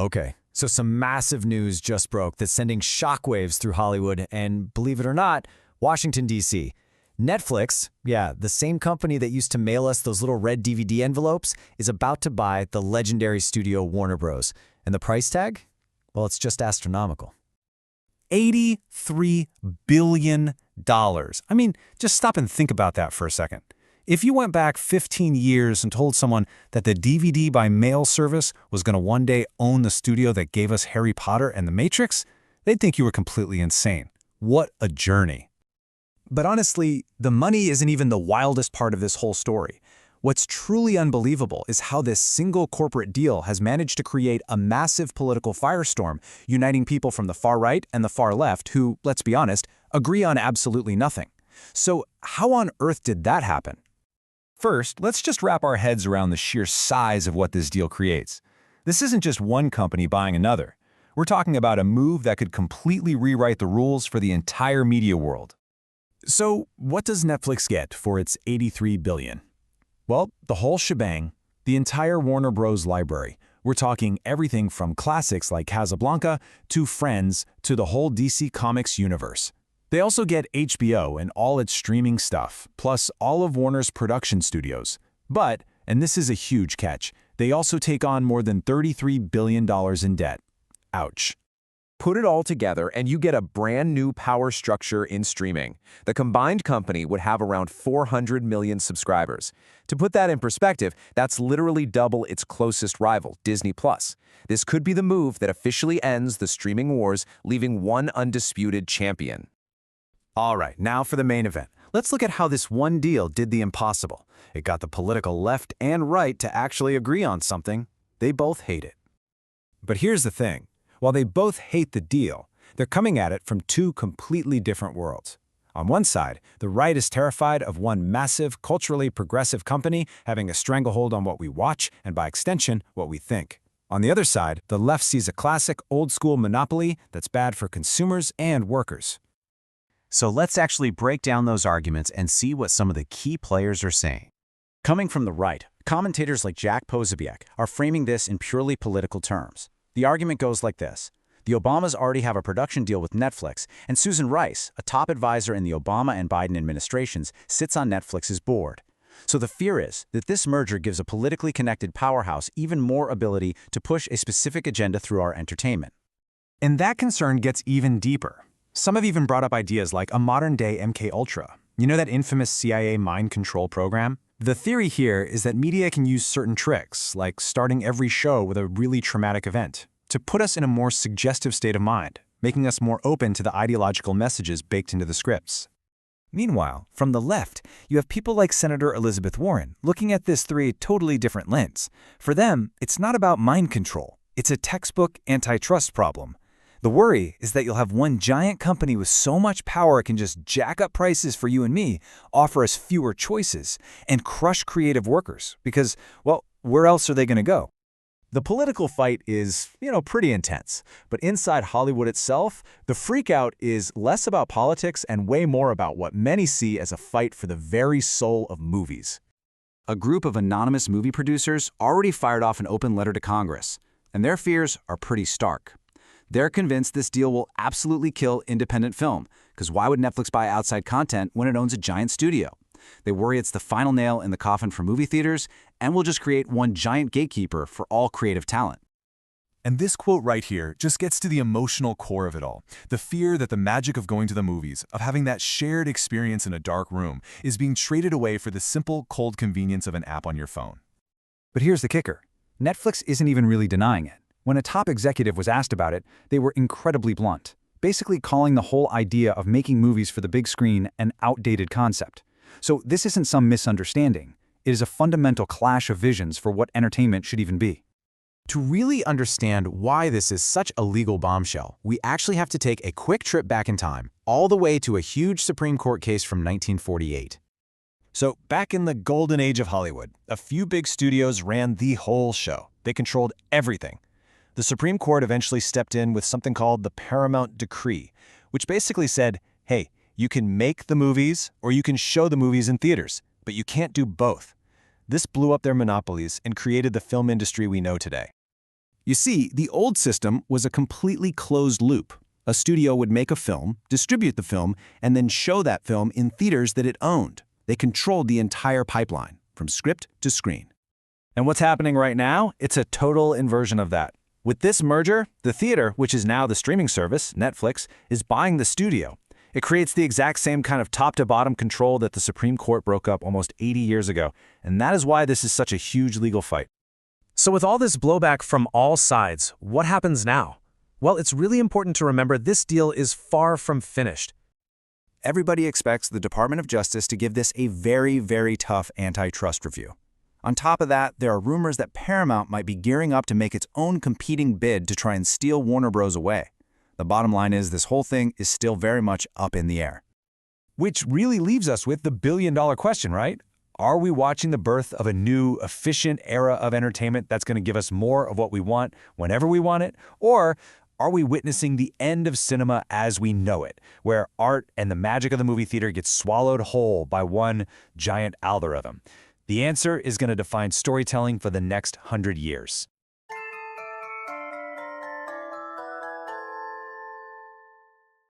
Okay, so some massive news just broke that's sending shockwaves through Hollywood and, believe it or not, Washington, D.C. Netflix, yeah, the same company that used to mail us those little red DVD envelopes, is about to buy the legendary studio Warner Bros. And the price tag? Well, it's just astronomical. $83 billion. I mean, just stop and think about that for a second. If you went back 15 years and told someone that the DVD by mail service was going to one day own the studio that gave us Harry Potter and The Matrix, they'd think you were completely insane. What a journey. But honestly, the money isn't even the wildest part of this whole story. What's truly unbelievable is how this single corporate deal has managed to create a massive political firestorm, uniting people from the far right and the far left who, let's be honest, agree on absolutely nothing. So how on earth did that happen? First, let's just wrap our heads around the sheer size of what this deal creates. This isn't just one company buying another. We're talking about a move that could completely rewrite the rules for the entire media world. So what does Netflix get for its $83 billion? Well, the whole shebang, the entire Warner Bros. Library. We're talking everything from classics like Casablanca to Friends to the whole DC Comics universe. They also get HBO and all its streaming stuff, plus all of Warner's production studios. But, and this is a huge catch, they also take on more than $33 billion in debt. Ouch. Put it all together and you get a brand new power structure in streaming. The combined company would have around 400 million subscribers. To put that in perspective, that's literally double its closest rival, Disney+. This could be the move that officially ends the streaming wars, leaving one undisputed champion. All right, now for the main event. Let's look at how this one deal did the impossible. It got the political left and right to actually agree on something. They both hate it. But here's the thing. While they both hate the deal, they're coming at it from two completely different worlds. On one side, the right is terrified of one massive, culturally progressive company having a stranglehold on what we watch and, by extension, what we think. On the other side, the left sees a classic, old-school monopoly that's bad for consumers and workers. So let's actually break down those arguments and see what some of the key players are saying. Coming from the right, commentators like Jack Posobiec are framing this in purely political terms. The argument goes like this. The Obamas already have a production deal with Netflix, and Susan Rice, a top advisor in the Obama and Biden administrations, sits on Netflix's board. So the fear is that this merger gives a politically connected powerhouse even more ability to push a specific agenda through our entertainment. And that concern gets even deeper. Some have even brought up ideas like a modern-day MKUltra. You know that infamous CIA mind control program? The theory here is that media can use certain tricks, like starting every show with a really traumatic event, to put us in a more suggestive state of mind, making us more open to the ideological messages baked into the scripts. Meanwhile, from the left, you have people like Senator Elizabeth Warren looking at this through a totally different lens. For them, it's not about mind control. It's a textbook antitrust problem. The worry is that you'll have one giant company with so much power it can just jack up prices for you and me, offer us fewer choices, and crush creative workers because, well, where else are they going to go? The political fight is, pretty intense. But inside Hollywood itself, the freakout is less about politics and way more about what many see as a fight for the very soul of movies. A group of anonymous movie producers already fired off an open letter to Congress, and their fears are pretty stark. They're convinced this deal will absolutely kill independent film, because why would Netflix buy outside content when it owns a giant studio? They worry it's the final nail in the coffin for movie theaters, and will just create one giant gatekeeper for all creative talent. And this quote right here just gets to the emotional core of it all. The fear that the magic of going to the movies, of having that shared experience in a dark room, is being traded away for the simple, cold convenience of an app on your phone. But here's the kicker. Netflix isn't even really denying it. When a top executive was asked about it, they were incredibly blunt, basically calling the whole idea of making movies for the big screen an outdated concept. So this isn't some misunderstanding. It is a fundamental clash of visions for what entertainment should even be. To really understand why this is such a legal bombshell, we actually have to take a quick trip back in time, all the way to a huge Supreme Court case from 1948. So back in the golden age of Hollywood, a few big studios ran the whole show. They controlled everything. The Supreme Court eventually stepped in with something called the Paramount Decree, which basically said, hey, you can make the movies or you can show the movies in theaters, but you can't do both. This blew up their monopolies and created the film industry we know today. You see, the old system was a completely closed loop. A studio would make a film, distribute the film, and then show that film in theaters that it owned. They controlled the entire pipeline, from script to screen. And what's happening right now? It's a total inversion of that. With this merger, the theater, which is now the streaming service, Netflix, is buying the studio. It creates the exact same kind of top-to-bottom control that the Supreme Court broke up almost 80 years ago, and that is why this is such a huge legal fight. So with all this blowback from all sides, what happens now? Well, it's really important to remember this deal is far from finished. Everybody expects the Department of Justice to give this a very, very tough antitrust review. On top of that, there are rumors that Paramount might be gearing up to make its own competing bid to try and steal Warner Bros. Away. The bottom line is this whole thing is still very much up in the air. Which really leaves us with the billion-dollar question, right? Are we watching the birth of a new, efficient era of entertainment that's going to give us more of what we want whenever we want it? Or are we witnessing the end of cinema as we know it, where art and the magic of the movie theater gets swallowed whole by one giant algorithm? The answer is going to define storytelling for the next 100 years.